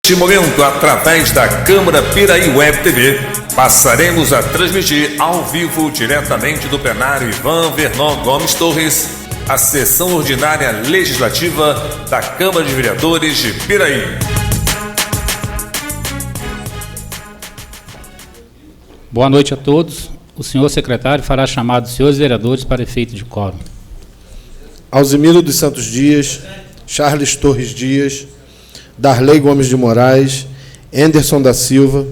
Neste momento, através da Câmara Piraí Web TV, passaremos a transmitir ao vivo, diretamente do plenário Ivan Vernon Gomes Torres, a sessão ordinária legislativa da Câmara de Vereadores de Piraí. Boa noite a todos. O senhor secretário fará chamado dos senhores vereadores para efeito de quórum. Alzimiro dos Santos Dias, Charles Torres Dias, Darley Gomes de Moraes, Anderson da Silva,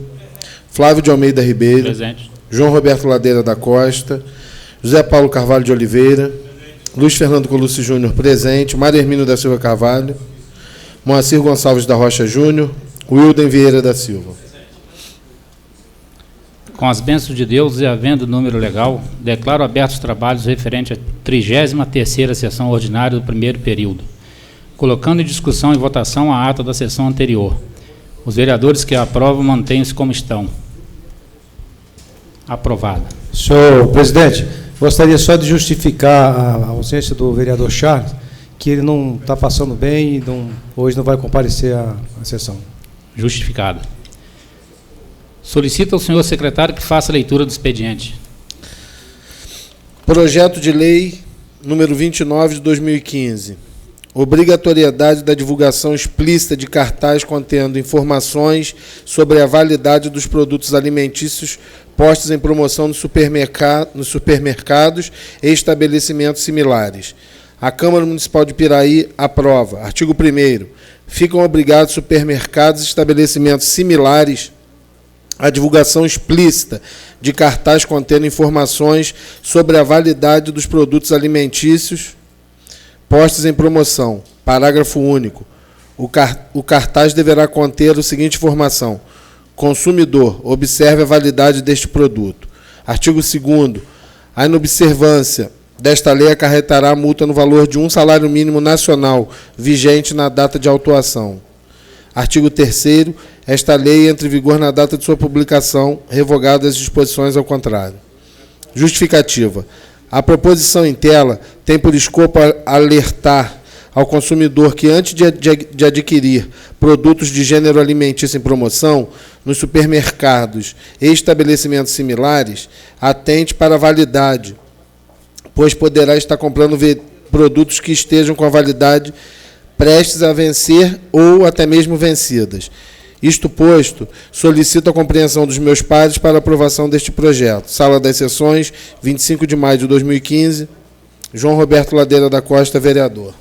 Flávio de Almeida Ribeiro, presente. João Roberto Ladeira da Costa, José Paulo Carvalho de Oliveira, Luiz Fernando Colucci Júnior, presente, Mário Hermínio da Silva Carvalho, Moacir Gonçalves da Rocha Júnior, Wilden Vieira da Silva. Com as bênçãos de Deus e havendo número legal, declaro abertos os trabalhos referentes à 33ª sessão ordinária do primeiro período, colocando em discussão e votação a ata da sessão anterior. Os vereadores que a aprovam mantenham-se como estão. Aprovada. Senhor presidente, gostaria só de justificar a ausência do vereador Charles, que ele não está passando bem e hoje não vai comparecer à sessão. Justificada. Solicito ao senhor secretário que faça a leitura do expediente. Projeto de lei número 29 de 2015. Obrigatoriedade da divulgação explícita de cartaz contendo informações sobre a validade dos produtos alimentícios postos em promoção nos supermercados e estabelecimentos similares. A Câmara Municipal de Piraí aprova. Artigo 1º. Ficam obrigados supermercados e estabelecimentos similares a divulgação explícita de cartaz contendo informações sobre a validade dos produtos alimentícios postos em promoção. Parágrafo único. O cartaz deverá conter a seguinte informação: consumidor, observe a validade deste produto. Artigo 2º. A inobservância desta lei acarretará multa no valor de 1 salário mínimo nacional, vigente na data de autuação. Artigo 3º. Esta lei entra em vigor na data de sua publicação, revogadas as disposições ao contrário. Justificativa. A proposição em tela tem por escopo alertar ao consumidor que, antes de adquirir produtos de gênero alimentício em promoção, nos supermercados e estabelecimentos similares, atente para a validade, pois poderá estar comprando produtos que estejam com a validade prestes a vencer ou até mesmo vencidas. Isto posto, solicito a compreensão dos meus pares para aprovação deste projeto. Sala das Sessões, 25 de maio de 2015, João Roberto Ladeira da Costa, vereador.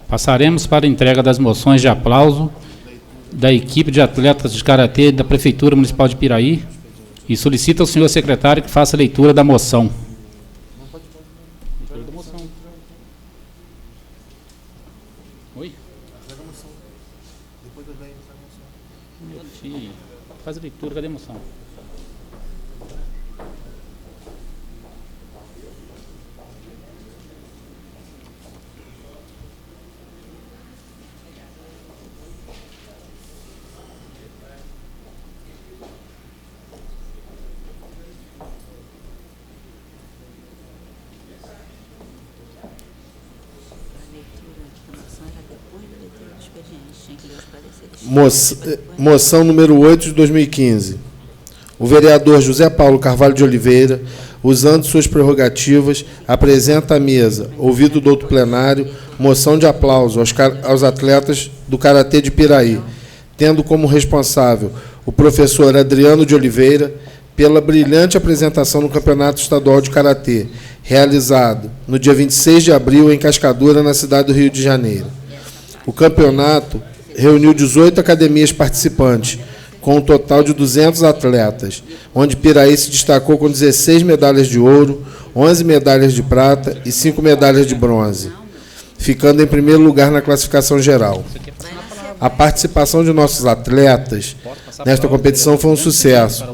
Passaremos para a entrega das moções de aplauso da equipe de atletas de karatê da Prefeitura Municipal de Piraí e solicito ao senhor secretário que faça a leitura da moção. Leitura da moção. Oi? Faz a leitura, cadê a moção? Moção número 8 de 2015. O vereador José Paulo Carvalho de Oliveira, usando suas prerrogativas, apresenta à mesa, ouvido do outro plenário, moção de aplauso aos atletas do Karatê de Piraí, tendo como responsável o professor Adriano de Oliveira, pela brilhante apresentação no Campeonato Estadual de Karatê, realizado no dia 26 de abril em Cascadura, na cidade do Rio de Janeiro. O campeonato reuniu 18 academias participantes, com um total de 200 atletas, onde Piraí se destacou com 16 medalhas de ouro, 11 medalhas de prata e 5 medalhas de bronze, ficando em primeiro lugar na classificação geral. A participação de nossos atletas nesta competição foi um sucesso,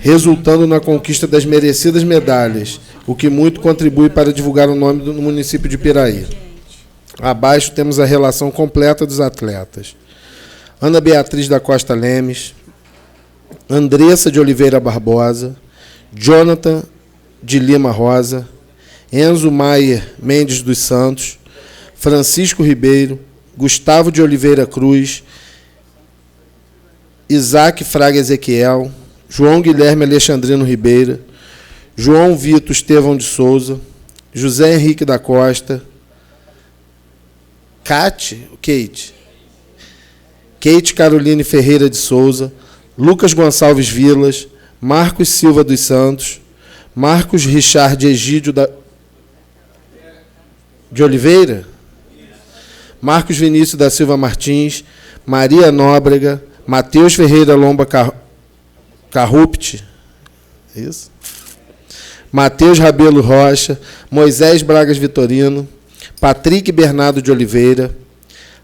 resultando na conquista das merecidas medalhas, o que muito contribui para divulgar o nome do município de Piraí. Abaixo temos a relação completa dos atletas. Ana Beatriz da Costa Lemes, Andressa de Oliveira Barbosa, Jonathan de Lima Rosa, Enzo Maier Mendes dos Santos, Francisco Ribeiro, Gustavo de Oliveira Cruz, Isaac Fraga Ezequiel, João Guilherme Alexandrino Ribeira, João Vitor Estevão de Souza, José Henrique da Costa, Kate Caroline Ferreira de Souza, Lucas Gonçalves Vilas, Marcos Silva dos Santos, Marcos Richard Egídio de Oliveira, Marcos Vinícius da Silva Martins, Maria Nóbrega, Matheus Ferreira Lomba Carrupti, isso? Matheus Rabelo Rocha, Moisés Bragas Vitorino, Patrick Bernardo de Oliveira,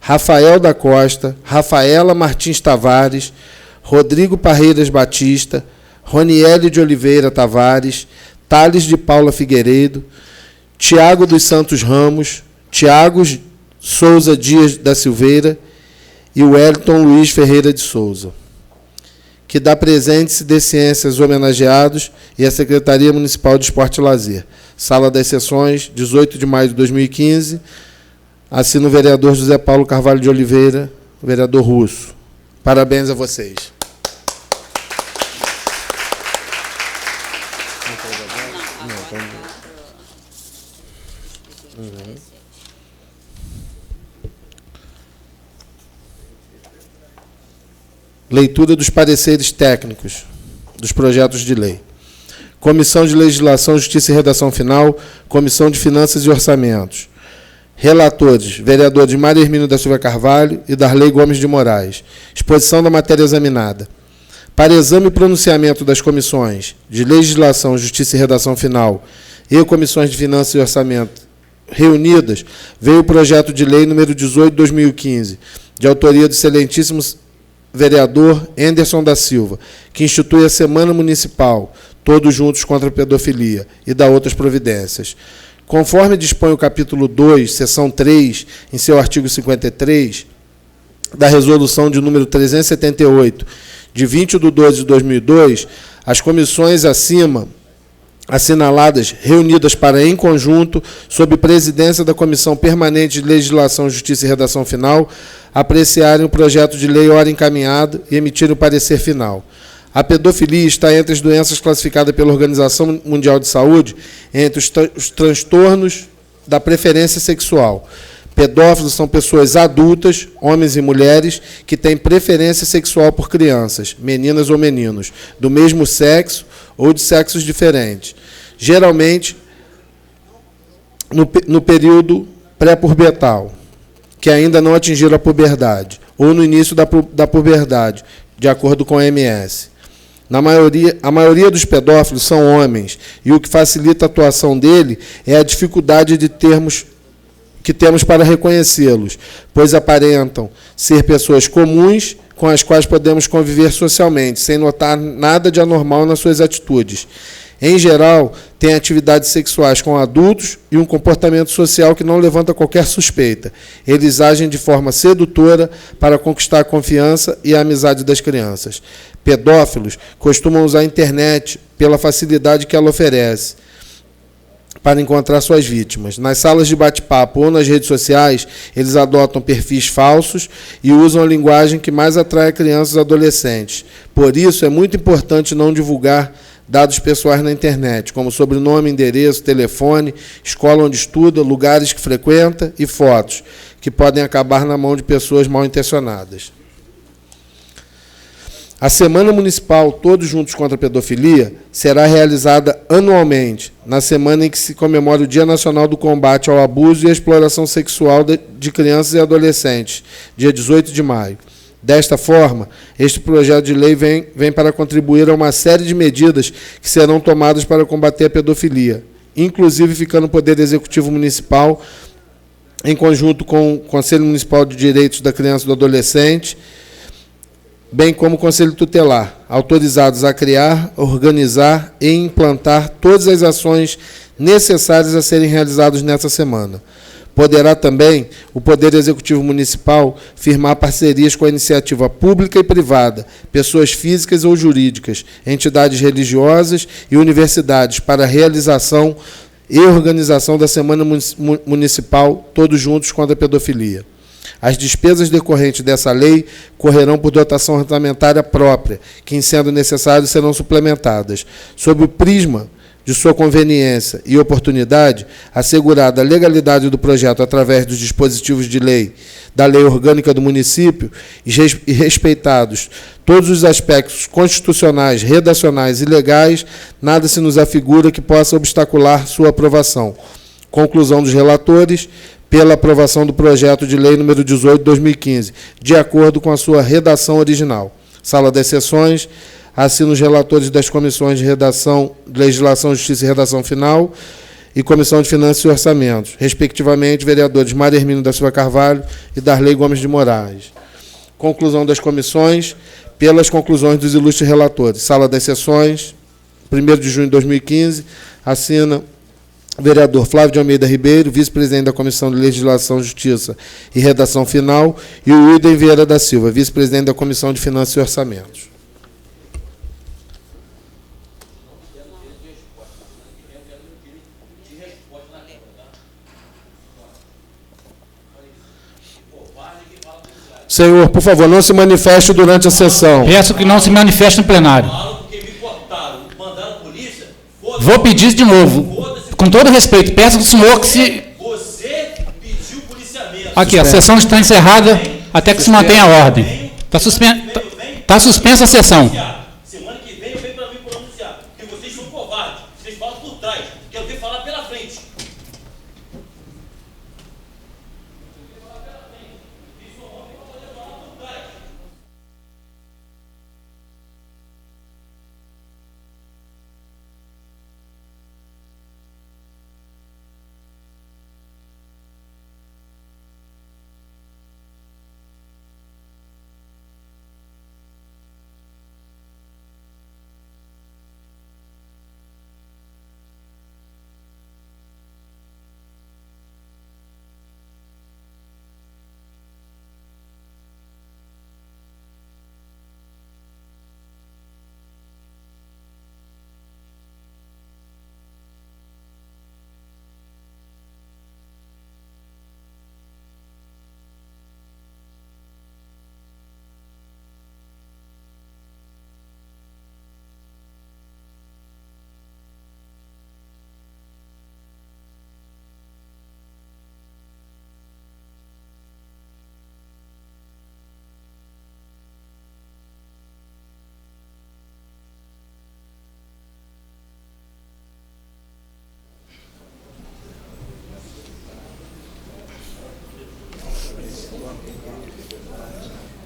Rafael da Costa, Rafaela Martins Tavares, Rodrigo Parreiras Batista, Roniele de Oliveira Tavares, Thales de Paula Figueiredo, Tiago dos Santos Ramos, Tiago Souza Dias da Silveira e Wellington Luiz Ferreira de Souza, que dá presentes e de ciências homenageados, e a Secretaria Municipal de Esporte e Lazer. Sala das Sessões, 18 de maio de 2015. Assina o vereador José Paulo Carvalho de Oliveira, vereador Russo. Parabéns a vocês. Leitura dos pareceres técnicos dos projetos de lei. Comissão de Legislação, Justiça e Redação Final, Comissão de Finanças e Orçamentos. Relatores, vereadores Maria Hermínio da Silva Carvalho e Darley Gomes de Moraes. Exposição da matéria examinada. Para exame e pronunciamento das comissões de Legislação, Justiça e Redação Final e comissões de Finanças e Orçamento reunidas, veio o projeto de lei número 18 de 2015, de autoria do excelentíssimo vereador Enderson da Silva, que institui a Semana Municipal Todos Juntos contra a Pedofilia e dá outras providências. Conforme dispõe o capítulo 2, seção 3, em seu artigo 53, da resolução de número 378, de 20/12/2002, as comissões acima assinaladas, reunidas para, em conjunto, sob presidência da Comissão Permanente de Legislação, Justiça e Redação Final, apreciarem o projeto de lei ora encaminhado e emitirem o parecer final. A pedofilia está entre as doenças classificadas pela Organização Mundial de Saúde entre os transtornos da preferência sexual. Pedófilos são pessoas adultas, homens e mulheres, que têm preferência sexual por crianças, meninas ou meninos, do mesmo sexo ou de sexos diferentes, geralmente no período pré-pubertal, que ainda não atingiram a puberdade, ou no início da puberdade, de acordo com a OMS. A maioria dos pedófilos são homens, e o que facilita a atuação dele é a dificuldade que temos para reconhecê-los, pois aparentam ser pessoas comuns com as quais podemos conviver socialmente, sem notar nada de anormal nas suas atitudes. Em geral, têm atividades sexuais com adultos e um comportamento social que não levanta qualquer suspeita. Eles agem de forma sedutora para conquistar a confiança e a amizade das crianças. Pedófilos costumam usar a internet pela facilidade que ela oferece para encontrar suas vítimas. Nas salas de bate-papo ou nas redes sociais, eles adotam perfis falsos e usam a linguagem que mais atrai crianças e adolescentes. Por isso, é muito importante não divulgar dados pessoais na internet, como sobrenome, endereço, telefone, escola onde estuda, lugares que frequenta e fotos, que podem acabar na mão de pessoas mal intencionadas. A Semana Municipal Todos Juntos contra a Pedofilia será realizada anualmente, na semana em que se comemora o Dia Nacional do Combate ao Abuso e à Exploração Sexual de Crianças e Adolescentes, dia 18 de maio. Desta forma, este projeto de lei vem para contribuir a uma série de medidas que serão tomadas para combater a pedofilia, inclusive ficando o Poder Executivo Municipal, em conjunto com o Conselho Municipal de Direitos da Criança e do Adolescente, bem como o Conselho Tutelar, autorizados a criar, organizar e implantar todas as ações necessárias a serem realizadas nessa semana. Poderá também o Poder Executivo Municipal firmar parcerias com a iniciativa pública e privada, pessoas físicas ou jurídicas, entidades religiosas e universidades para a realização e organização da Semana Municipal Todos Juntos contra a Pedofilia. As despesas decorrentes dessa lei correrão por dotação orçamentária própria, que, em sendo necessário, serão suplementadas. Sob o prisma de sua conveniência e oportunidade, assegurada a legalidade do projeto através dos dispositivos de lei, da lei orgânica do município, e respeitados todos os aspectos constitucionais, redacionais e legais, nada se nos afigura que possa obstacular sua aprovação. Conclusão dos relatores, pela aprovação do projeto de lei número 18 de 2015, de acordo com a sua redação original. Sala das Sessões, assino os relatores das comissões de redação, legislação, justiça e redação final e comissão de finanças e orçamentos, respectivamente, vereadores Mário Hermínio da Silva Carvalho e Darley Gomes de Moraes. Conclusão das comissões, pelas conclusões dos ilustres relatores. Sala das Sessões, 1º de junho de 2015, assina o vereador Flávio de Almeida Ribeiro, vice-presidente da Comissão de Legislação, Justiça e Redação Final, e o Wilden Vieira da Silva, vice-presidente da Comissão de Finanças e Orçamentos. Senhor, por favor, não se manifeste durante a sessão. Peço que não se manifeste no plenário. Vou pedir de novo. Com todo respeito, peço ao senhor que se... Você pediu policiamento. Aqui, a sessão está encerrada até que se mantenha a ordem. Está suspensa a sessão. Semana que vem eu venho para mim pronunciar. Porque vocês são covardes. Vocês falam por trás. Quero ver falar pela frente.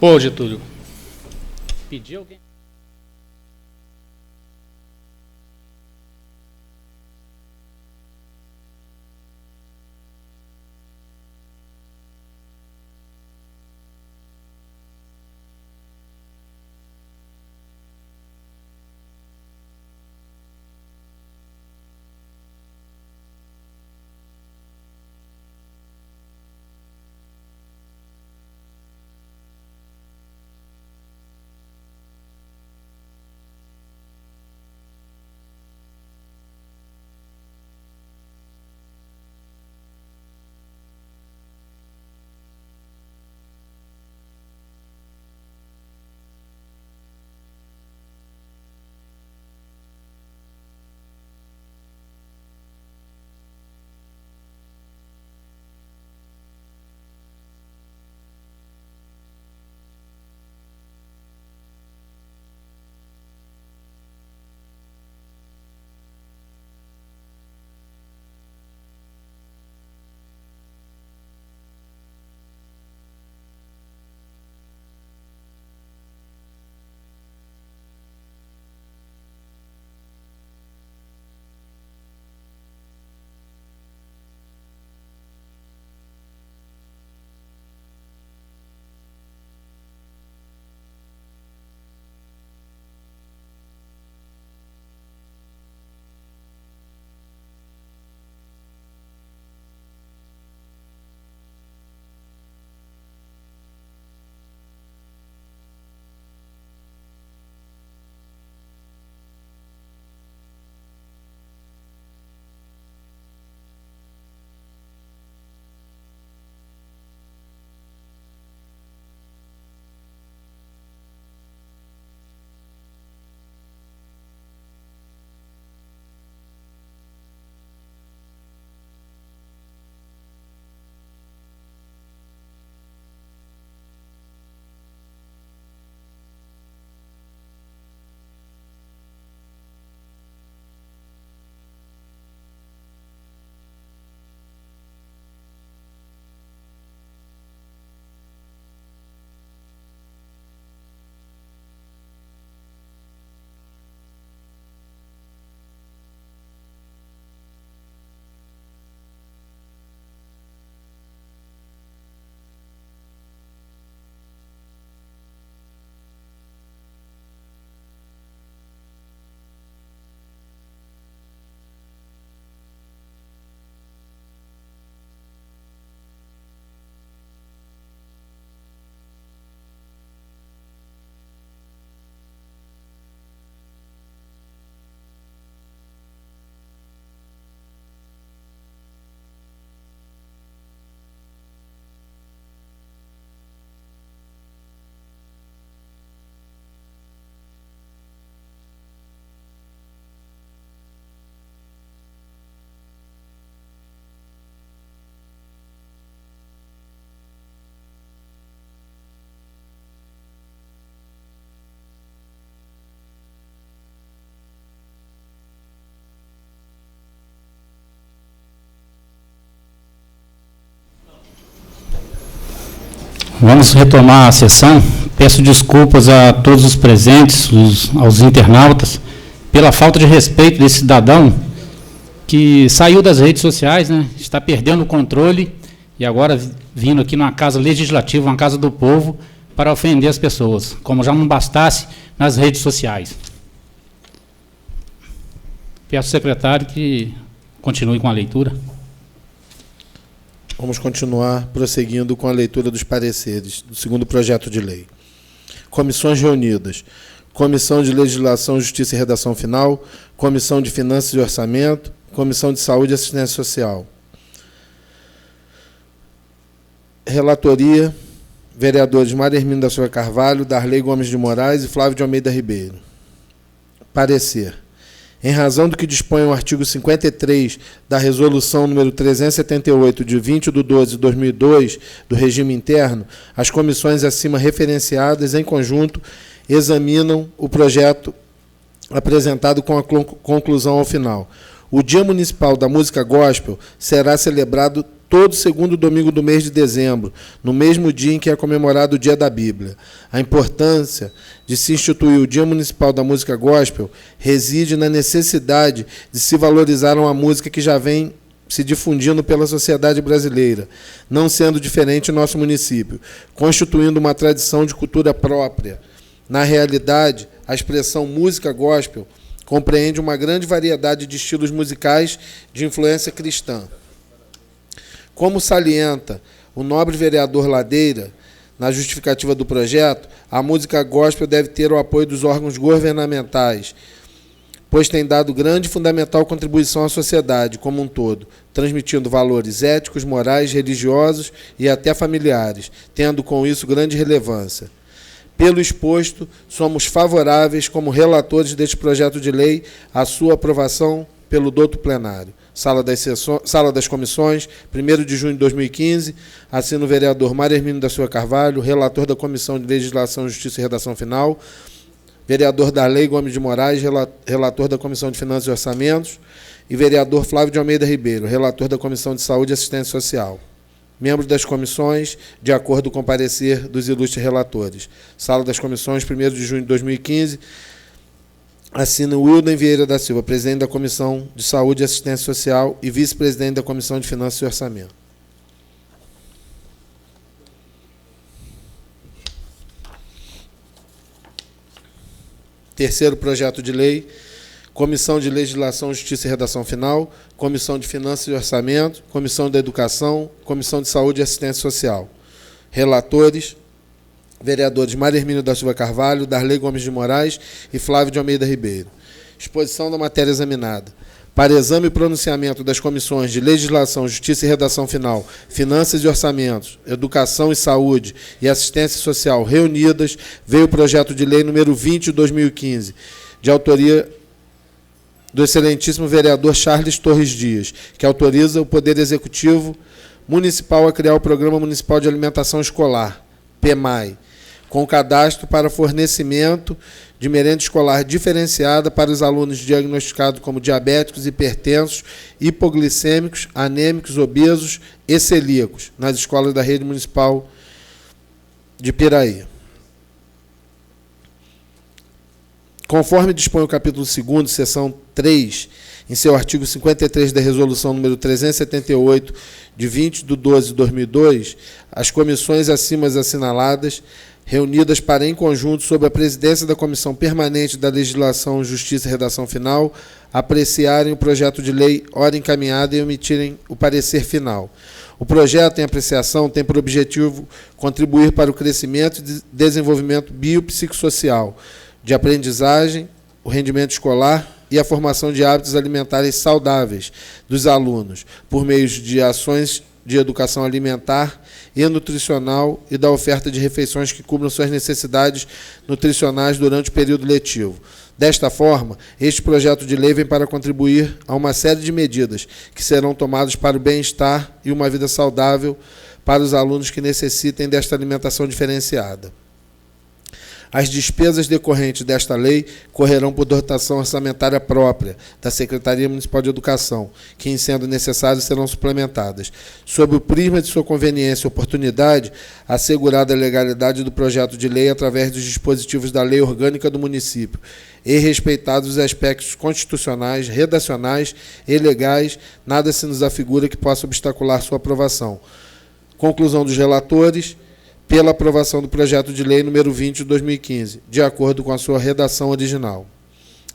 Pô, Getúlio. Pediu alguém? Vamos retomar a sessão. Peço desculpas a todos os presentes, aos internautas, pela falta de respeito desse cidadão que saiu das redes sociais, né? Está perdendo o controle e agora vindo aqui numa casa legislativa, uma casa do povo, para ofender as pessoas, como já não bastasse nas redes sociais. Peço ao secretário que continue com a leitura. Vamos continuar prosseguindo com a leitura dos pareceres do segundo projeto de lei. Comissões reunidas. Comissão de Legislação, Justiça e Redação Final, Comissão de Finanças e Orçamento, Comissão de Saúde e Assistência Social. Relatoria, vereadores Maria Hermínio da Silva Carvalho, Darley Gomes de Moraes e Flávio de Almeida Ribeiro. Parecer. Em razão do que dispõe o artigo 53 da Resolução número 378, de 20/12/2002, do regime interno, as comissões acima referenciadas, em conjunto, examinam o projeto apresentado com a conclusão ao final. O Dia Municipal da Música Gospel será celebrado todo segundo domingo do mês de dezembro, no mesmo dia em que é comemorado o Dia da Bíblia. A importância de se instituir o Dia Municipal da Música Gospel reside na necessidade de se valorizar uma música que já vem se difundindo pela sociedade brasileira, não sendo diferente em nosso município, constituindo uma tradição de cultura própria. Na realidade, a expressão música gospel compreende uma grande variedade de estilos musicais de influência cristã. Como salienta o nobre vereador Ladeira, na justificativa do projeto, a música gospel deve ter o apoio dos órgãos governamentais, pois tem dado grande e fundamental contribuição à sociedade como um todo, transmitindo valores éticos, morais, religiosos e até familiares, tendo com isso grande relevância. Pelo exposto, somos favoráveis, como relatores deste projeto de lei, à sua aprovação pelo douto plenário. Sala das Comissões, 1º de junho de 2015, assina o vereador Mário Hermínio da Silva Carvalho, relator da Comissão de Legislação, Justiça e Redação Final, vereador Darley Gomes de Moraes, relator da Comissão de Finanças e Orçamentos, e vereador Flávio de Almeida Ribeiro, relator da Comissão de Saúde e Assistência Social. Membros das comissões, de acordo com o parecer dos ilustres relatores. Sala das Comissões, 1º de junho de 2015, assina Wilden Vieira da Silva, presidente da Comissão de Saúde e Assistência Social e vice-presidente da Comissão de Finanças e Orçamento. Terceiro projeto de lei, Comissão de Legislação, Justiça e Redação Final, Comissão de Finanças e Orçamento, Comissão da Educação, Comissão de Saúde e Assistência Social. Relatores, vereadores Mário Hermínio da Silva Carvalho, Darley Gomes de Moraes e Flávio de Almeida Ribeiro. Exposição da matéria examinada. Para exame e pronunciamento das comissões de Legislação, Justiça e Redação Final, Finanças e Orçamentos, Educação e Saúde e Assistência Social reunidas, veio o projeto de lei número 20 de 2015, de autoria do excelentíssimo vereador Charles Torres Dias, que autoriza o Poder Executivo Municipal a criar o Programa Municipal de Alimentação Escolar, PEMAI, com cadastro para fornecimento de merenda escolar diferenciada para os alunos diagnosticados como diabéticos, hipertensos, hipoglicêmicos, anêmicos, obesos e celíacos, nas escolas da rede municipal de Piraí. Conforme dispõe o capítulo 2º, seção 3, em seu artigo 53 da Resolução número 378, de 20/12/2002, as comissões acima assinaladas, reunidas para, em conjunto, sob a presidência da Comissão Permanente da Legislação, Justiça e Redação Final, apreciarem o projeto de lei ora encaminhado e emitirem o parecer final. O projeto em apreciação tem por objetivo contribuir para o crescimento e desenvolvimento biopsicossocial, de aprendizagem, o rendimento escolar e a formação de hábitos alimentares saudáveis dos alunos, por meio de ações de educação alimentar e nutricional e da oferta de refeições que cubram suas necessidades nutricionais durante o período letivo. Desta forma, este projeto de lei vem para contribuir a uma série de medidas que serão tomadas para o bem-estar e uma vida saudável para os alunos que necessitem desta alimentação diferenciada. As despesas decorrentes desta lei correrão por dotação orçamentária própria da Secretaria Municipal de Educação, que, em sendo necessárias, serão suplementadas. Sob o prisma de sua conveniência e oportunidade, assegurada a legalidade do projeto de lei através dos dispositivos da Lei Orgânica do Município e respeitados os aspectos constitucionais, redacionais e legais, nada se nos afigura que possa obstacular sua aprovação. Conclusão dos relatores: pela aprovação do projeto de lei número 20 de 2015, de acordo com a sua redação original.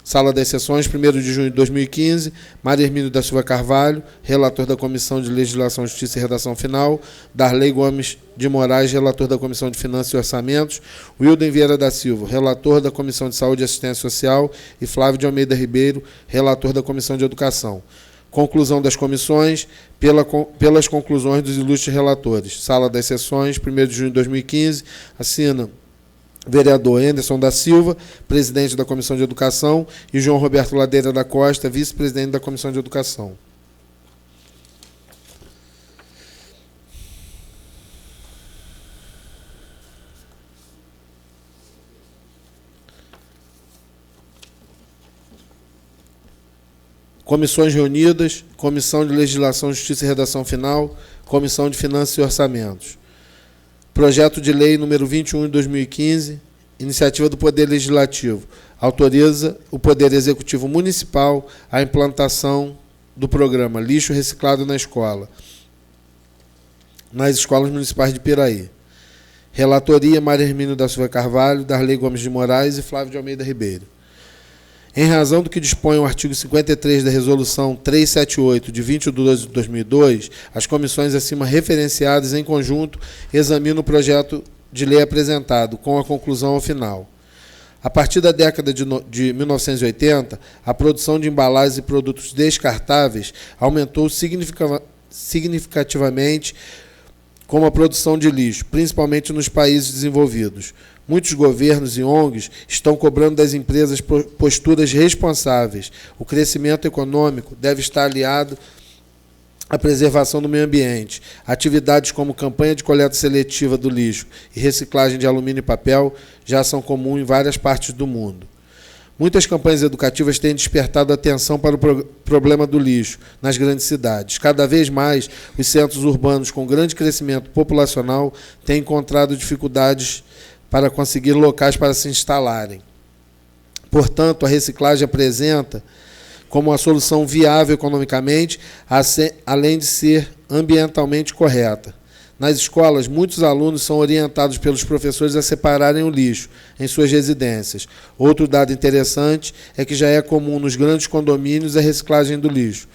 Sala das Sessões, 1º de junho de 2015, Mário Hermínio da Silva Carvalho, relator da Comissão de Legislação, Justiça e Redação Final, Darley Gomes de Moraes, relator da Comissão de Finanças e Orçamentos, Wilden Vieira da Silva, relator da Comissão de Saúde e Assistência Social, e Flávio de Almeida Ribeiro, relator da Comissão de Educação. Conclusão das comissões, pelas conclusões dos ilustres relatores. Sala das Sessões, 1º de junho de 2015, assina o vereador Anderson da Silva, presidente da Comissão de Educação, e João Roberto Ladeira da Costa, vice-presidente da Comissão de Educação. Comissões reunidas: Comissão de Legislação, Justiça e Redação Final, Comissão de Finanças e Orçamentos. Projeto de Lei número 21 de 2015, iniciativa do Poder Legislativo, autoriza o Poder Executivo Municipal a implantação do programa Lixo Reciclado na Escola, nas escolas municipais de Piraí. Relatoria: Mário Hermínio da Silva Carvalho, Darley Gomes de Moraes e Flávio de Almeida Ribeiro. Em razão do que dispõe o artigo 53 da Resolução 378, de 20 de 12 de 2002, as comissões acima referenciadas em conjunto examinam o projeto de lei apresentado, com a conclusão ao final. A partir da década de 1980, a produção de embalagens e produtos descartáveis aumentou significativamente, como a produção de lixo, principalmente nos países desenvolvidos. Muitos governos e ONGs estão cobrando das empresas posturas responsáveis. O crescimento econômico deve estar aliado à preservação do meio ambiente. Atividades como campanha de coleta seletiva do lixo e reciclagem de alumínio e papel já são comuns em várias partes do mundo. Muitas campanhas educativas têm despertado atenção para o problema do lixo nas grandes cidades. Cada vez mais, os centros urbanos com grande crescimento populacional têm encontrado dificuldades para conseguir locais para se instalarem. Portanto, a reciclagem apresenta como uma solução viável economicamente, além de ser ambientalmente correta. Nas escolas, muitos alunos são orientados pelos professores a separarem o lixo em suas residências. Outro dado interessante é que já é comum nos grandes condomínios a reciclagem do lixo.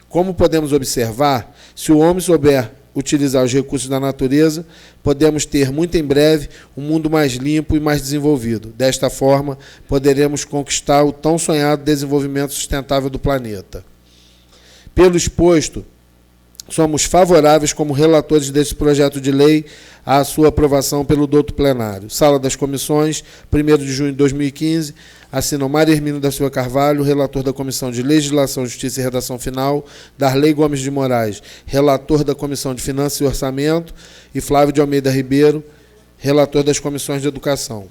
Como podemos observar, se o homem souber utilizar os recursos da natureza, podemos ter, muito em breve, um mundo mais limpo e mais desenvolvido. Desta forma, poderemos conquistar o tão sonhado desenvolvimento sustentável do planeta. Pelo exposto, somos favoráveis como relatores desse projeto de lei à sua aprovação pelo douto plenário. Sala das Comissões, 1º de junho de 2015, assinam Mário Hermínio da Silva Carvalho, relator da Comissão de Legislação, Justiça e Redação Final, Darley Gomes de Moraes, relator da Comissão de Finanças e Orçamento, e Flávio de Almeida Ribeiro, relator das Comissões de Educação.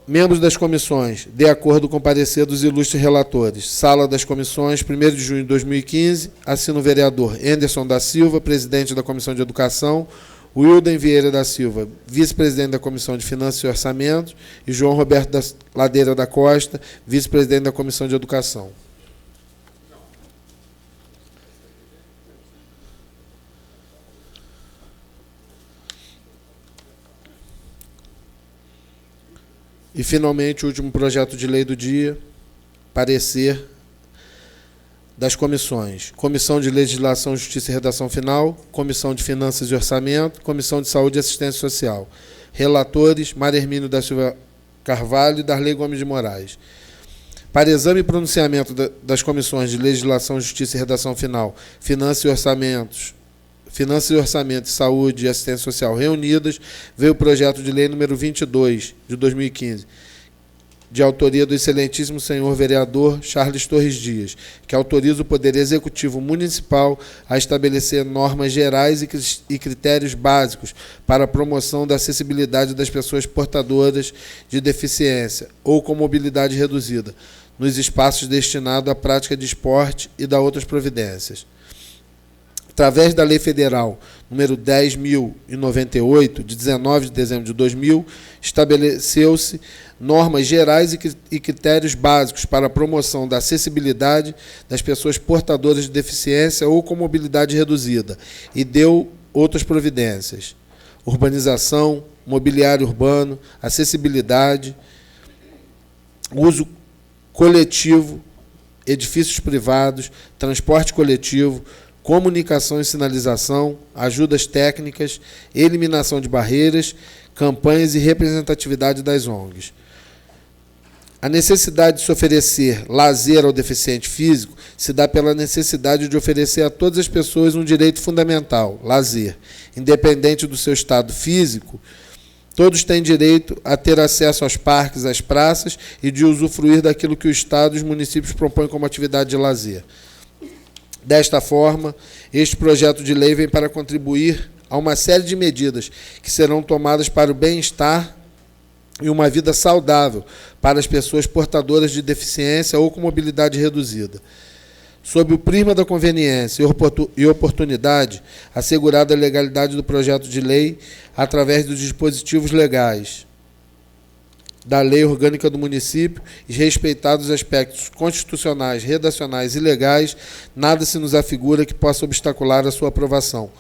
Membros das comissões, de acordo com o parecer dos ilustres relatores. Sala das Comissões, 1º de junho de 2015, assina o vereador Anderson da Silva, presidente da Comissão de Educação, Wilden Vieira da Silva, vice-presidente da Comissão de Finanças e Orçamentos, e João Roberto Ladeira da Costa, vice-presidente da Comissão de Educação. E, finalmente, o último projeto de lei do dia, parecer das comissões. Comissão de Legislação, Justiça e Redação Final, Comissão de Finanças e Orçamento, Comissão de Saúde e Assistência Social. Relatores: Mário Hermínio da Silva Carvalho e Darley Gomes de Moraes. Para exame e pronunciamento das comissões de Legislação, Justiça e Redação Final, Finanças e Orçamento, Saúde e Assistência Social reunidas, veio o projeto de lei número 22 de 2015, de autoria do excelentíssimo senhor vereador Charles Torres Dias, que autoriza o Poder Executivo Municipal a estabelecer normas gerais e critérios básicos para a promoção da acessibilidade das pessoas portadoras de deficiência ou com mobilidade reduzida, nos espaços destinados à prática de esporte e da outras providências. Através da Lei Federal número 10.098, de 19 de dezembro de 2000, estabeleceu-se normas gerais e critérios básicos para a promoção da acessibilidade das pessoas portadoras de deficiência ou com mobilidade reduzida e deu outras providências: urbanização, mobiliário urbano, acessibilidade, uso coletivo, edifícios privados, transporte coletivo, comunicação e sinalização, ajudas técnicas, eliminação de barreiras, campanhas e representatividade das ONGs. A necessidade de se oferecer lazer ao deficiente físico se dá pela necessidade de oferecer a todas as pessoas um direito fundamental, lazer. Independente do seu estado físico, todos têm direito a ter acesso aos parques, às praças e de usufruir daquilo que o Estado e os municípios propõem como atividade de lazer. Desta forma, este projeto de lei vem para contribuir a uma série de medidas que serão tomadas para o bem-estar e uma vida saudável para as pessoas portadoras de deficiência ou com mobilidade reduzida. Sob o prisma da conveniência e oportunidade, assegurada a legalidade do projeto de lei através dos dispositivos legais da Lei Orgânica do Município e respeitados os aspectos constitucionais, redacionais e legais, nada se nos afigura que possa obstacular a sua aprovação.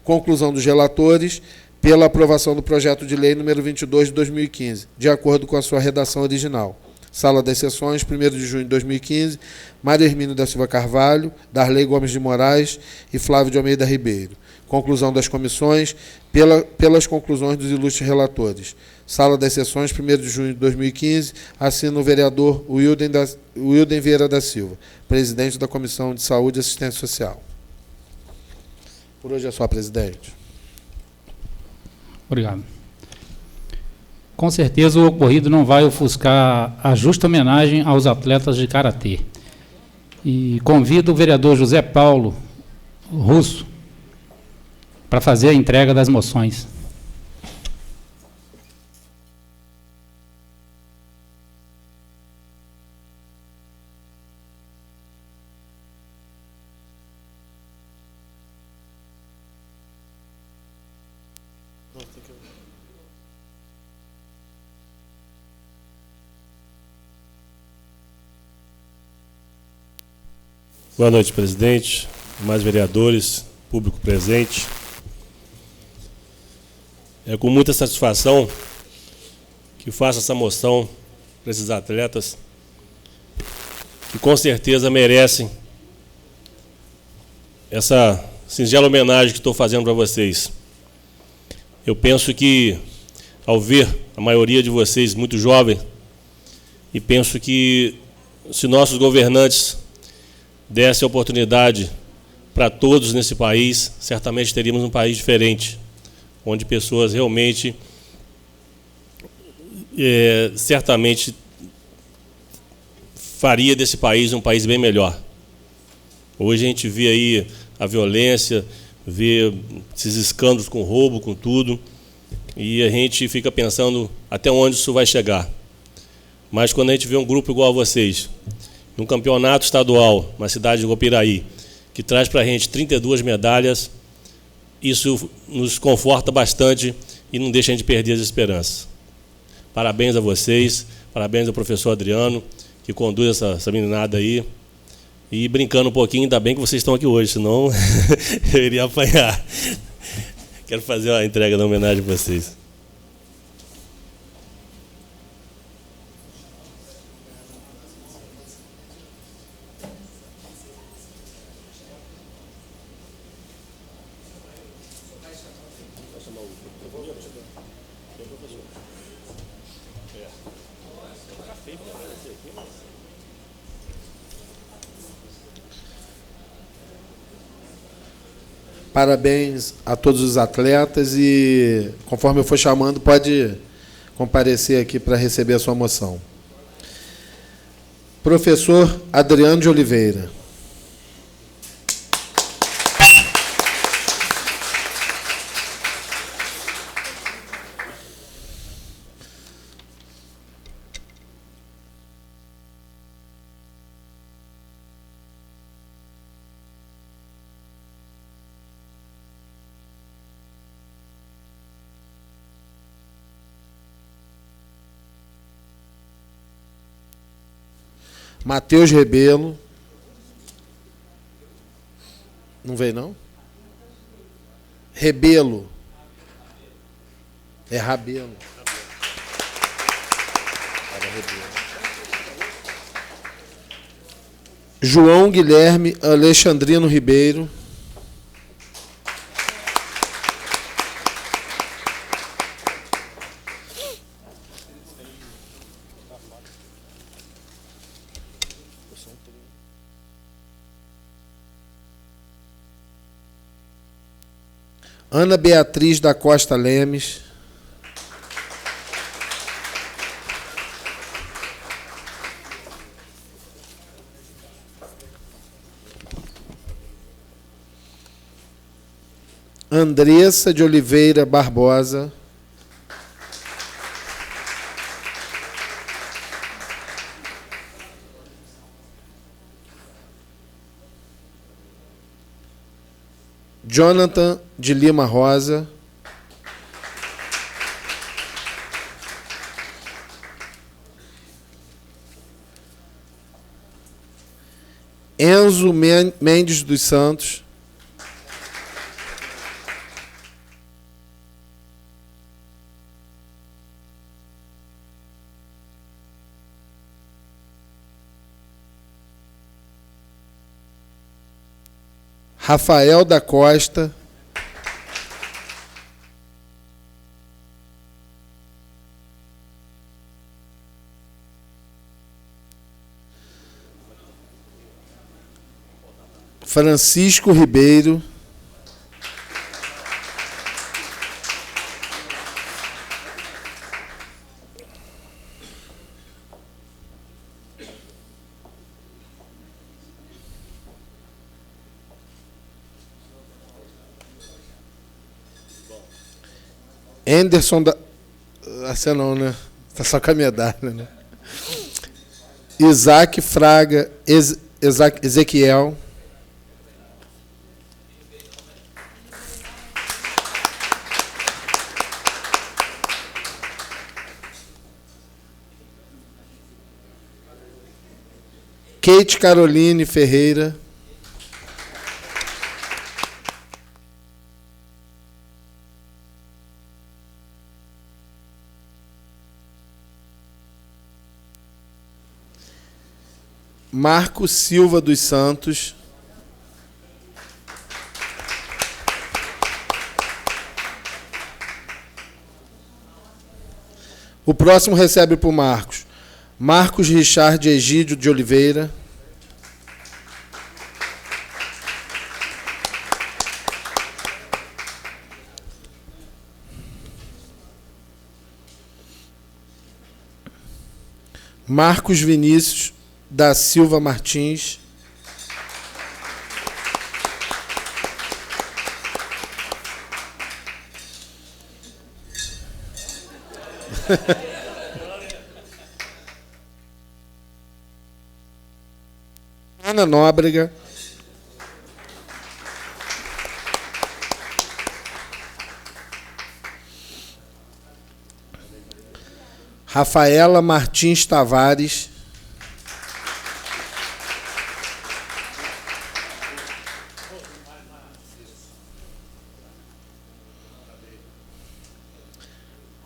Conclusão dos relatores, pela aprovação do projeto de lei número 22 de 2015, de acordo com a sua redação original. Sala das Sessões, 1º de junho de 2015, Maria Hermínio da Silva Carvalho, Darley Gomes de Moraes e Flávio de Almeida Ribeiro. Conclusão das comissões, pelas conclusões dos ilustres relatores. Sala das Sessões, 1º de junho de 2015, assina o vereador Wilden Vieira da Silva, presidente da Comissão de Saúde e Assistência Social. Por hoje é só, presidente. Obrigado. Com certeza o ocorrido não vai ofuscar a justa homenagem aos atletas de karatê. E convido o vereador José Paulo Russo para fazer a entrega das moções. Boa noite, presidente, demais vereadores, público presente. É com muita satisfação que faço essa moção para esses atletas que com certeza merecem essa singela homenagem que estou fazendo para vocês. Eu penso que, ao ver a maioria de vocês muito jovem, e penso que se nossos governantes desse a oportunidade para todos nesse país, certamente teríamos um país diferente, onde pessoas realmente, certamente, faria desse país um país bem melhor. Hoje a gente vê aí a violência, vê esses escândalos com roubo, com tudo, e a gente fica pensando até onde isso vai chegar. Mas quando a gente vê um grupo igual a vocês, num campeonato estadual, na cidade de Guapiraí, que traz para a gente 32 medalhas, isso nos conforta bastante e não deixa a gente perder as esperanças. Parabéns a vocês, parabéns ao professor Adriano, que conduz essa meninada aí. E brincando um pouquinho, ainda bem que vocês estão aqui hoje, senão eu iria apanhar. Quero fazer a entrega da homenagem a vocês. Parabéns a todos os atletas e, conforme eu for chamando, pode comparecer aqui para receber a sua moção. Professor Adriano de Oliveira. Matheus Rebelo. Não veio, não? Rebelo. É Rabelo. João Guilherme Alexandrino Ribeiro. Ana Beatriz da Costa Lemes. Andressa de Oliveira Barbosa. Jonathan de Lima Rosa. Enzo Mendes dos Santos. Rafael da Costa. Francisco Ribeiro. Anderson da... Essa não, né? Tá só com a medalha, né? Isaac Fraga Ezequiel. Kate Caroline Ferreira. Marco Silva dos Santos. O próximo recebe por Marcos. Marcos Richard Egídio de Oliveira. Marcos Vinícius da Silva Martins. Ana Nóbrega. Rafaela Martins Tavares.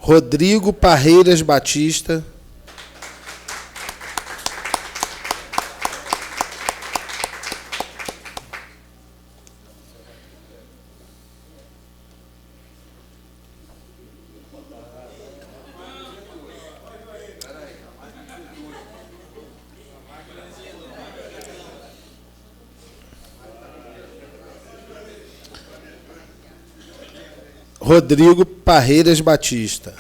Rodrigo Parreiras Batista. Rodrigo Parreiras Batista.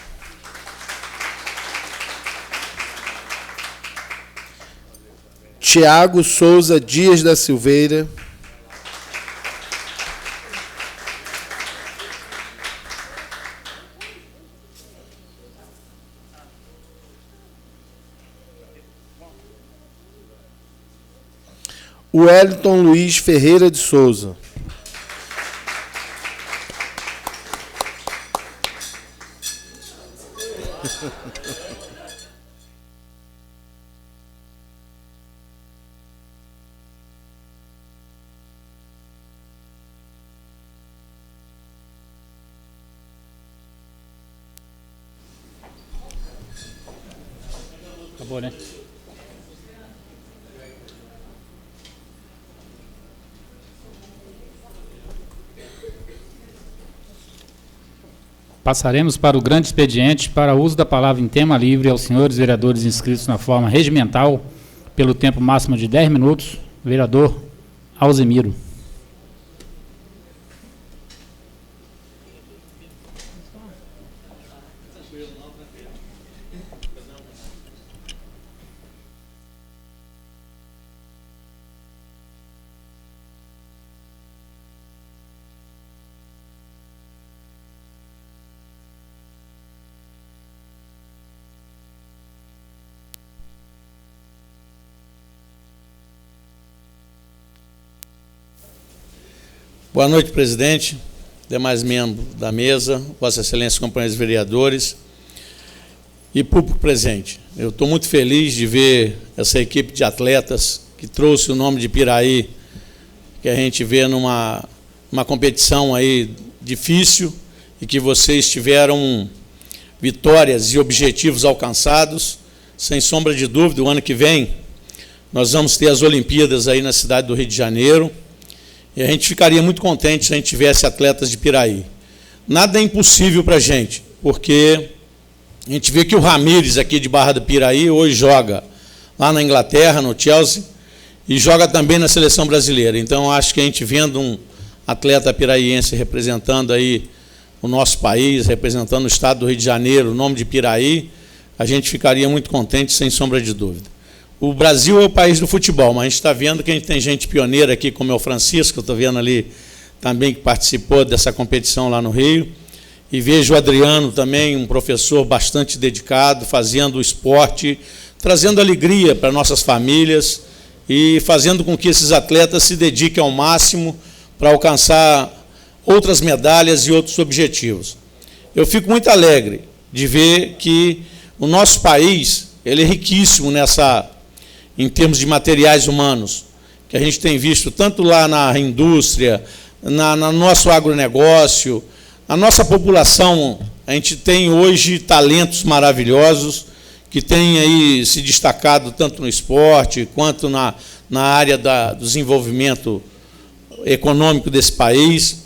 Tiago Souza Dias da Silveira. Wellington Luiz Ferreira de Souza. Acabou, né? Passaremos para o grande expediente para uso da palavra em tema livre aos senhores vereadores inscritos na forma regimental pelo tempo máximo de 10 minutos. Vereador Alzemiro. Boa noite, presidente, demais membros da mesa, Vossa Excelência, companheiros vereadores e público presente. Eu estou muito feliz de ver essa equipe de atletas que trouxe o nome de Piraí, que a gente vê numa competição aí difícil e que vocês tiveram vitórias e objetivos alcançados. Sem sombra de dúvida, o ano que vem nós vamos ter as Olimpíadas aí na cidade do Rio de Janeiro. E a gente ficaria muito contente se a gente tivesse atletas de Piraí. Nada é impossível para a gente, porque a gente vê que o Ramires, aqui de Barra do Piraí, hoje joga lá na Inglaterra, no Chelsea, e joga também na seleção brasileira. Então, acho que a gente vendo um atleta piraiense representando aí o nosso país, representando o estado do Rio de Janeiro, o nome de Piraí, a gente ficaria muito contente, sem sombra de dúvida. O Brasil é o país do futebol, mas a gente está vendo que a gente tem gente pioneira aqui, como é o Francisco, eu estou vendo ali também que participou dessa competição lá no Rio, e vejo o Adriano também, um professor bastante dedicado, fazendo o esporte, trazendo alegria para nossas famílias e fazendo com que esses atletas se dediquem ao máximo para alcançar outras medalhas e outros objetivos. Eu fico muito alegre de ver que o nosso país ele é riquíssimo em termos de materiais humanos, que a gente tem visto tanto lá na indústria, no nosso agronegócio, a nossa população. A gente tem hoje talentos maravilhosos que têm aí se destacado tanto no esporte quanto na área do desenvolvimento econômico desse país.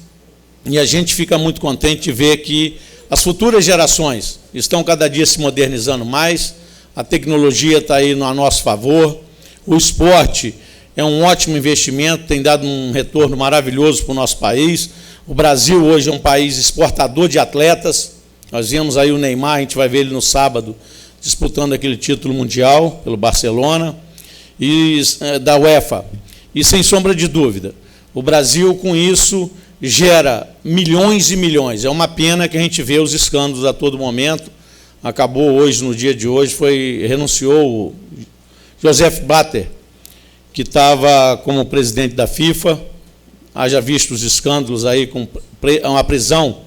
E a gente fica muito contente de ver que as futuras gerações estão cada dia se modernizando mais, a tecnologia está aí a nosso favor, o esporte é um ótimo investimento, tem dado um retorno maravilhoso para o nosso país. O Brasil hoje é um país exportador de atletas. Nós vimos aí o Neymar, a gente vai ver ele no sábado, disputando aquele título mundial pelo Barcelona, e da UEFA. E, sem sombra de dúvida, o Brasil, com isso, gera milhões e milhões. É uma pena que a gente vê os escândalos a todo momento. Acabou hoje, no dia de hoje, renunciou o Joseph Blatter, que estava como presidente da FIFA. Haja visto os escândalos aí com a prisão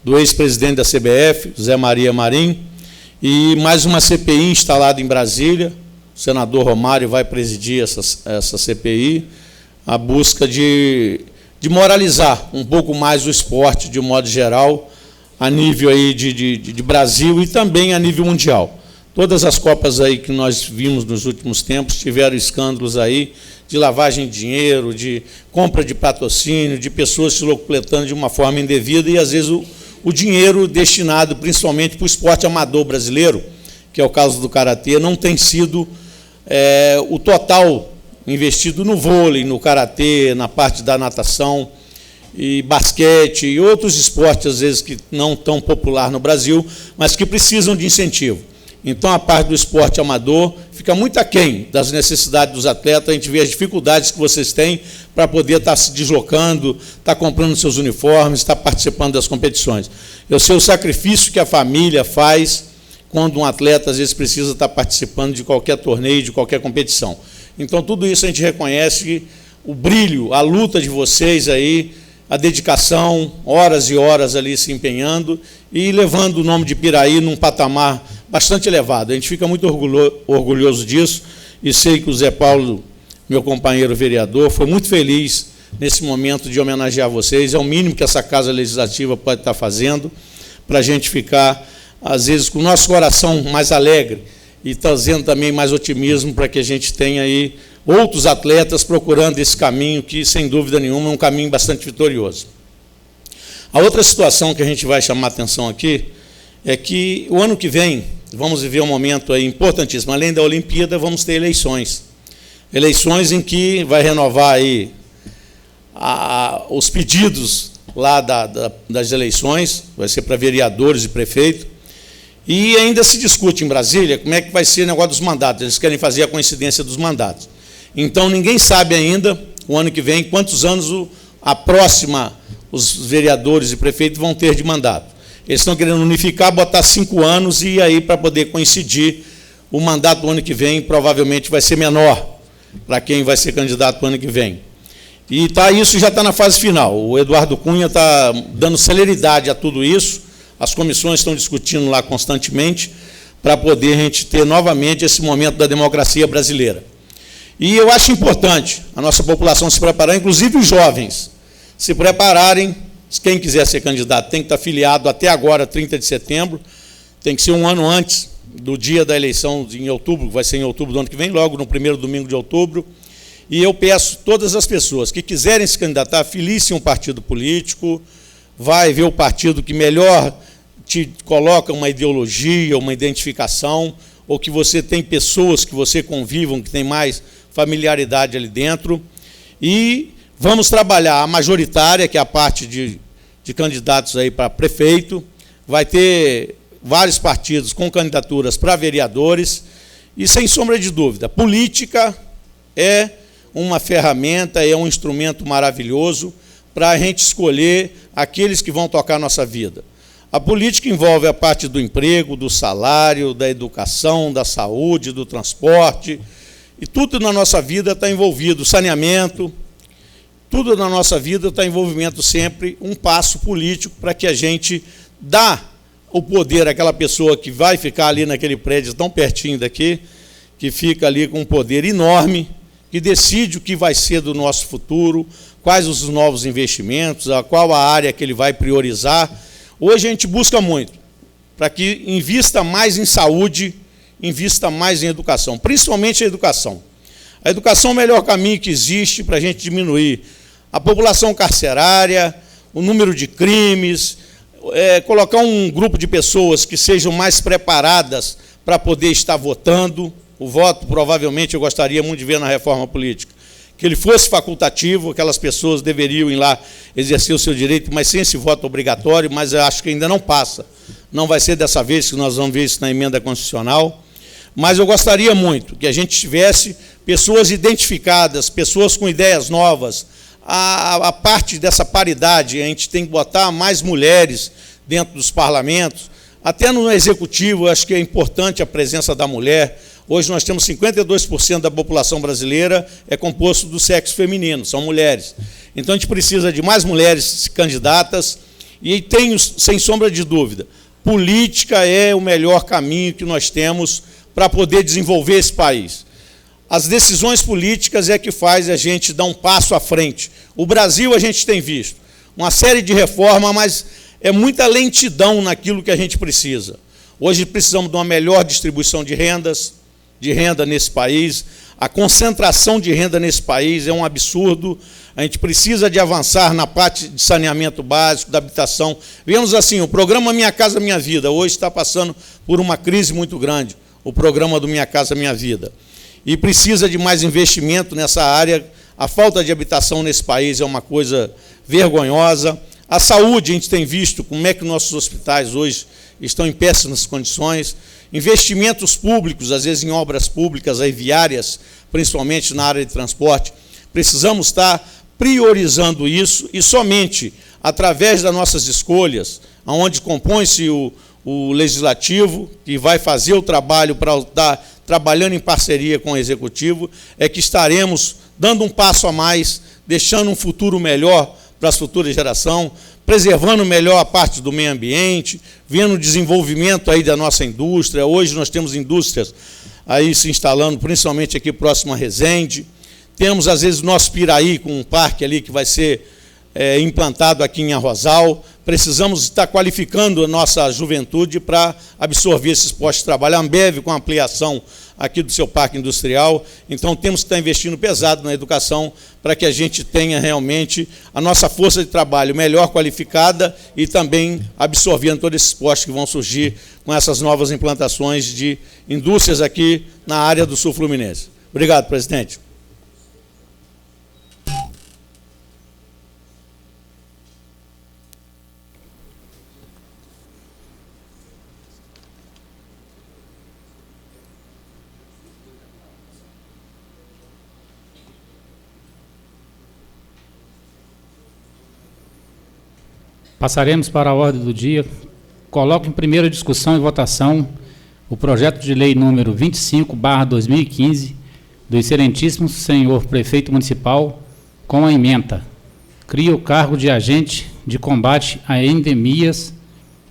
do ex-presidente da CBF, José Maria Marim, e mais uma CPI instalada em Brasília. O senador Romário vai presidir essa CPI, a busca de moralizar um pouco mais o esporte, de um modo geral, a nível aí de Brasil e também a nível mundial. Todas as Copas aí que nós vimos nos últimos tempos tiveram escândalos aí de lavagem de dinheiro, de compra de patrocínio, de pessoas se locupletando de uma forma indevida e, às vezes, o dinheiro destinado principalmente para o esporte amador brasileiro, que é o caso do karatê, não tem sido o total investido no vôlei, no karatê, na parte da natação e basquete e outros esportes, às vezes, que não tão popular no Brasil, mas que precisam de incentivo. Então, a parte do esporte amador fica muito aquém das necessidades dos atletas. A gente vê as dificuldades que vocês têm para poder estar se deslocando, estar comprando seus uniformes, estar participando das competições. Eu sei o sacrifício que a família faz quando um atleta, às vezes, precisa estar participando de qualquer torneio, de qualquer competição. Então, tudo isso a gente reconhece, o brilho, a luta de vocês aí, a dedicação, horas e horas ali se empenhando e levando o nome de Piraí num patamar bastante elevado. A gente fica muito orgulhoso disso e sei que o Zé Paulo, meu companheiro vereador, foi muito feliz nesse momento de homenagear vocês. É o mínimo que essa Casa Legislativa pode estar fazendo para a gente ficar, às vezes, com o nosso coração mais alegre e trazendo também mais otimismo para que a gente tenha aí outros atletas procurando esse caminho que, sem dúvida nenhuma, é um caminho bastante vitorioso. A outra situação que a gente vai chamar a atenção aqui é que o ano que vem vamos viver um momento aí importantíssimo. Além da Olimpíada, vamos ter eleições. Eleições em que vai renovar aí os pedidos lá das eleições, vai ser para vereadores e prefeito. E ainda se discute em Brasília como é que vai ser o negócio dos mandatos. Eles querem fazer a coincidência dos mandatos. Então, ninguém sabe ainda, o ano que vem, quantos anos os vereadores e prefeitos vão ter de mandato. Eles estão querendo unificar, botar 5 anos, e aí, para poder coincidir, o mandato do ano que vem provavelmente vai ser menor para quem vai ser candidato para o ano que vem. E isso já está na fase final. O Eduardo Cunha está dando celeridade a tudo isso, as comissões estão discutindo lá constantemente, para poder a gente ter novamente esse momento da democracia brasileira. E eu acho importante a nossa população se preparar, inclusive os jovens, se prepararem. Quem quiser ser candidato tem que estar filiado até agora, 30 de setembro, tem que ser um ano antes do dia da eleição em outubro, vai ser em outubro do ano que vem, logo no primeiro domingo de outubro. E eu peço a todas as pessoas que quiserem se candidatar, filiciem um partido político, vai ver o partido que melhor te coloca uma ideologia, uma identificação, ou que você tem pessoas que você convivam, que tem mais familiaridade ali dentro, e vamos trabalhar a majoritária, que é a parte de candidatos aí para prefeito, vai ter vários partidos com candidaturas para vereadores, e sem sombra de dúvida, política é uma ferramenta, é um instrumento maravilhoso para a gente escolher aqueles que vão tocar a nossa vida. A política envolve a parte do emprego, do salário, da educação, da saúde, do transporte, e tudo na nossa vida está envolvido, saneamento, tudo na nossa vida está em envolvimento sempre um passo político para que a gente dá o poder àquela pessoa que vai ficar ali naquele prédio tão pertinho daqui, que fica ali com um poder enorme, que decide o que vai ser do nosso futuro, quais os novos investimentos, qual a área que ele vai priorizar. Hoje a gente busca muito para que invista mais em saúde, invista mais em educação, principalmente a educação. A educação é o melhor caminho que existe para a gente diminuir a população carcerária, o número de crimes, colocar um grupo de pessoas que sejam mais preparadas para poder estar votando. O voto, provavelmente, eu gostaria muito de ver na reforma política, que ele fosse facultativo, aquelas pessoas deveriam ir lá exercer o seu direito, mas sem esse voto obrigatório, mas eu acho que ainda não passa. Não vai ser dessa vez que nós vamos ver isso na emenda constitucional, mas eu gostaria muito que a gente tivesse pessoas identificadas, pessoas com ideias novas. A parte dessa paridade, a gente tem que botar mais mulheres dentro dos parlamentos, até no executivo, eu acho que é importante a presença da mulher. Hoje nós temos 52% da população brasileira é composto do sexo feminino, são mulheres. Então a gente precisa de mais mulheres candidatas e tenho, sem sombra de dúvida, política é o melhor caminho que nós temos para poder desenvolver esse país. As decisões políticas é que faz a gente dar um passo à frente. O Brasil a gente tem visto uma série de reformas, mas é muita lentidão naquilo que a gente precisa. Hoje precisamos de uma melhor distribuição de renda nesse país. A concentração de renda nesse país é um absurdo. A gente precisa de avançar na parte de saneamento básico, da habitação. Vemos assim, o programa Minha Casa Minha Vida hoje está passando por uma crise muito grande, o programa do Minha Casa Minha Vida. E precisa de mais investimento nessa área. A falta de habitação nesse país é uma coisa vergonhosa. A saúde, a gente tem visto como é que nossos hospitais hoje estão em péssimas condições. Investimentos públicos, às vezes em obras públicas, aí viárias, principalmente na área de transporte. Precisamos estar priorizando isso e somente através das nossas escolhas, onde compõe-se o legislativo, que vai fazer o trabalho para estar trabalhando em parceria com o executivo, é que estaremos dando um passo a mais, deixando um futuro melhor para as futuras gerações, preservando melhor a parte do meio ambiente, vendo o desenvolvimento aí da nossa indústria. Hoje nós temos indústrias aí se instalando, principalmente aqui próximo a Resende. Temos, às vezes, o nosso Piraí, com um parque ali que vai ser implantado aqui em Arrozal. Precisamos estar qualificando a nossa juventude para absorver esses postos de trabalho. A Ambev, com a ampliação aqui do seu parque industrial. Então, temos que estar investindo pesado na educação para que a gente tenha realmente a nossa força de trabalho melhor qualificada e também absorvendo todos esses postos que vão surgir com essas novas implantações de indústrias aqui na área do Sul Fluminense. Obrigado, presidente. Passaremos para a ordem do dia. Coloco em primeira discussão e votação o projeto de lei número 25/2015 do excelentíssimo senhor prefeito municipal, com a ementa: cria o cargo de agente de combate a endemias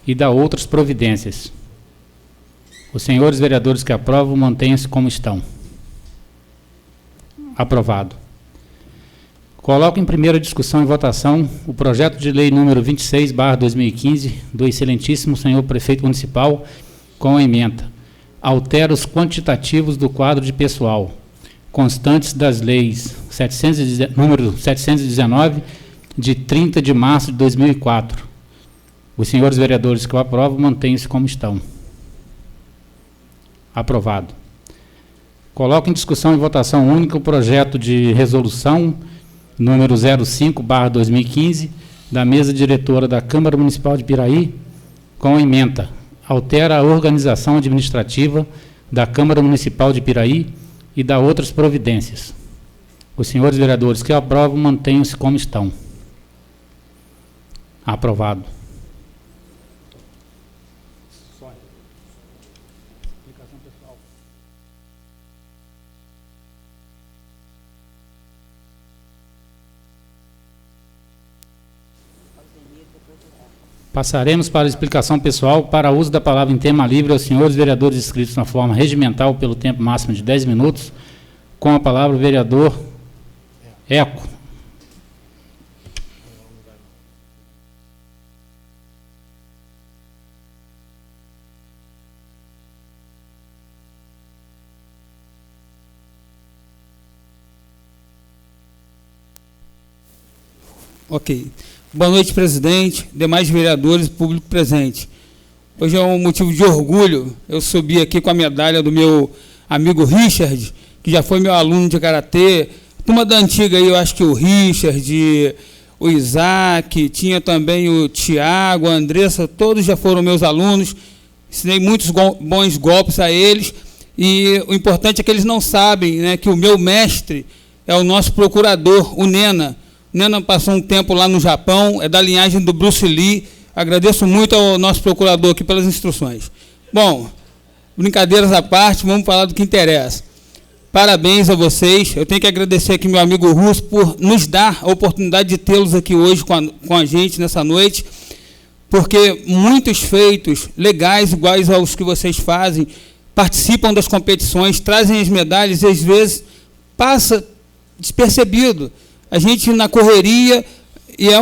e dá outras providências. Os senhores vereadores que aprovam, mantenham-se como estão. Aprovado. Coloco em primeira discussão e votação o projeto de lei número 26/2015 do excelentíssimo senhor prefeito municipal, com a ementa: altera os quantitativos do quadro de pessoal, constantes das leis número 719, de 30 de março de 2004. Os senhores vereadores que o aprovam, mantenham-se como estão. Aprovado. Coloco em discussão e votação única o projeto de resolução número 05/2015, da mesa diretora da Câmara Municipal de Piraí, com a ementa: altera a organização administrativa da Câmara Municipal de Piraí e dá outras providências. Os senhores vereadores que aprovam, mantenham-se como estão. Aprovado. Passaremos para a explicação pessoal. Para uso da palavra em tema livre aos senhores vereadores inscritos na forma regimental pelo tempo máximo de 10 minutos, com a palavra o vereador Eco. Ok. Boa noite, presidente, demais vereadores e público presente. Hoje é um motivo de orgulho eu subi aqui com a medalha do meu amigo Richard, que já foi meu aluno de karatê. Turma da antiga aí, eu acho que o Richard, o Isaac, tinha também o Tiago, a Andressa, todos já foram meus alunos. Ensinei muitos bons golpes a eles. E o importante é que eles não sabem, né, que o meu mestre é o nosso procurador, o Nena. Nena passou um tempo lá no Japão, é da linhagem do Bruce Lee. Agradeço muito ao nosso procurador aqui pelas instruções. Bom, brincadeiras à parte, vamos falar do que interessa. Parabéns a vocês. Eu tenho que agradecer aqui meu amigo Russo por nos dar a oportunidade de tê-los aqui hoje com a gente nessa noite, porque muitos feitos legais, iguais aos que vocês fazem, participam das competições, trazem as medalhas e às vezes passa despercebido. A gente na correria, e é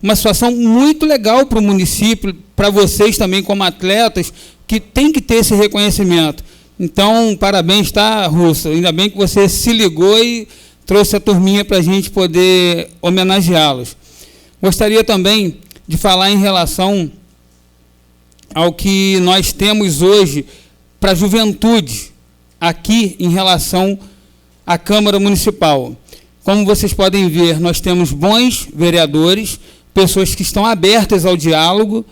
uma situação muito legal para o município, para vocês também como atletas, que tem que ter esse reconhecimento. Então, parabéns, tá, Russo? Ainda bem que você se ligou e trouxe a turminha para a gente poder homenageá-los. Gostaria também de falar em relação ao que nós temos hoje para a juventude, aqui em relação à Câmara Municipal. Como vocês podem ver, nós temos bons vereadores, pessoas que estão abertas ao diálogo.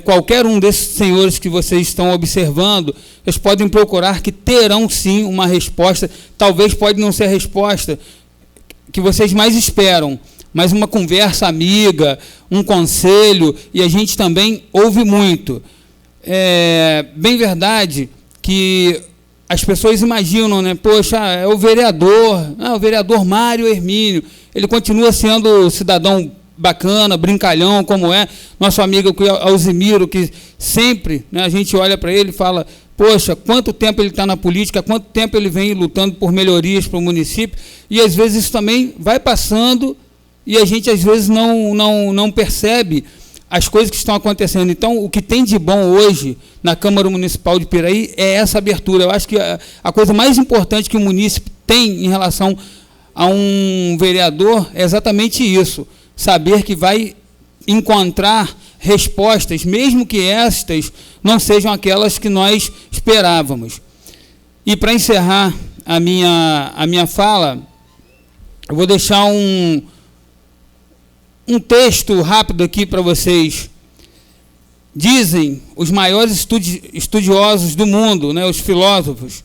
Qualquer um desses senhores que vocês estão observando, eles podem procurar que terão sim uma resposta. Talvez pode não ser a resposta que vocês mais esperam, mas uma conversa amiga, um conselho, e a gente também ouve muito. É bem verdade que as pessoas imaginam, né? Poxa, é o vereador Mário Hermínio, ele continua sendo cidadão bacana, brincalhão, como é nosso amigo Alzimiro, que sempre, né, a gente olha para ele e fala, poxa, quanto tempo ele está na política, quanto tempo ele vem lutando por melhorias para o município, e às vezes isso também vai passando e a gente às vezes não percebe as coisas que estão acontecendo. Então, o que tem de bom hoje na Câmara Municipal de Piraí é essa abertura. Eu acho que a coisa mais importante que o município tem em relação a um vereador é exatamente isso, saber que vai encontrar respostas, mesmo que estas não sejam aquelas que nós esperávamos. E para encerrar a minha fala, eu vou deixar um texto rápido aqui para vocês. Dizem os maiores estudiosos do mundo, né, os filósofos,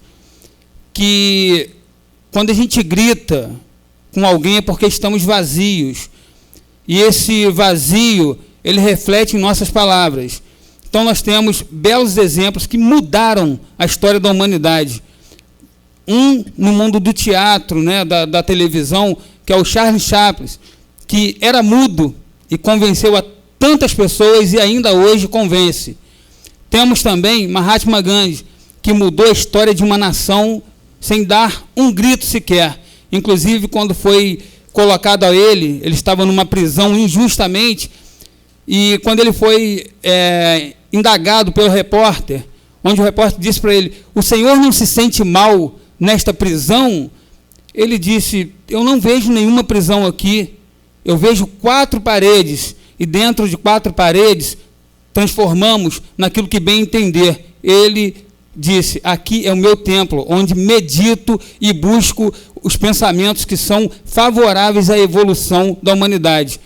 que quando a gente grita com alguém é porque estamos vazios. E esse vazio, ele reflete em nossas palavras. Então, nós temos belos exemplos que mudaram a história da humanidade. Um no mundo do teatro, né, da televisão, que é o Charles Chaplin, que era mudo e convenceu a tantas pessoas e ainda hoje convence. Temos também Mahatma Gandhi, que mudou a história de uma nação sem dar um grito sequer. Inclusive, quando foi colocado a ele estava numa prisão injustamente, e quando ele foi indagado pelo repórter, onde o repórter disse para ele, o senhor não se sente mal nesta prisão? Ele disse, eu não vejo nenhuma prisão aqui, eu vejo 4 paredes, e dentro de 4 paredes transformamos naquilo que bem entender. Ele disse, aqui é o meu templo, onde medito e busco os pensamentos que são favoráveis à evolução da humanidade.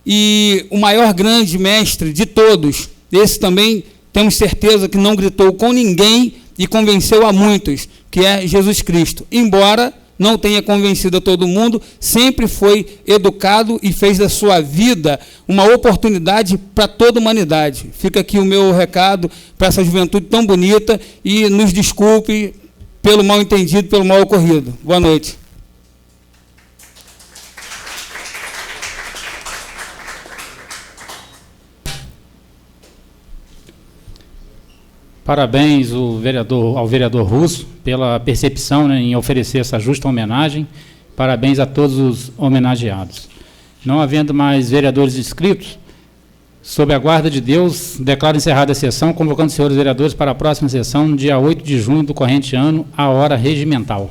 E o maior grande mestre de todos, esse também temos certeza que não gritou com ninguém e convenceu a muitos, que é Jesus Cristo. Embora não tenha convencido a todo mundo, sempre foi educado e fez da sua vida uma oportunidade para toda a humanidade. Fica aqui o meu recado para essa juventude tão bonita e nos desculpe pelo mal entendido, pelo mal ocorrido. Boa noite. Parabéns ao vereador Russo pela percepção, né, em oferecer essa justa homenagem. Parabéns a todos os homenageados. Não havendo mais vereadores inscritos, sob a guarda de Deus, declaro encerrada a sessão, convocando os senhores vereadores para a próxima sessão, no dia 8 de junho do corrente ano, à hora regimental.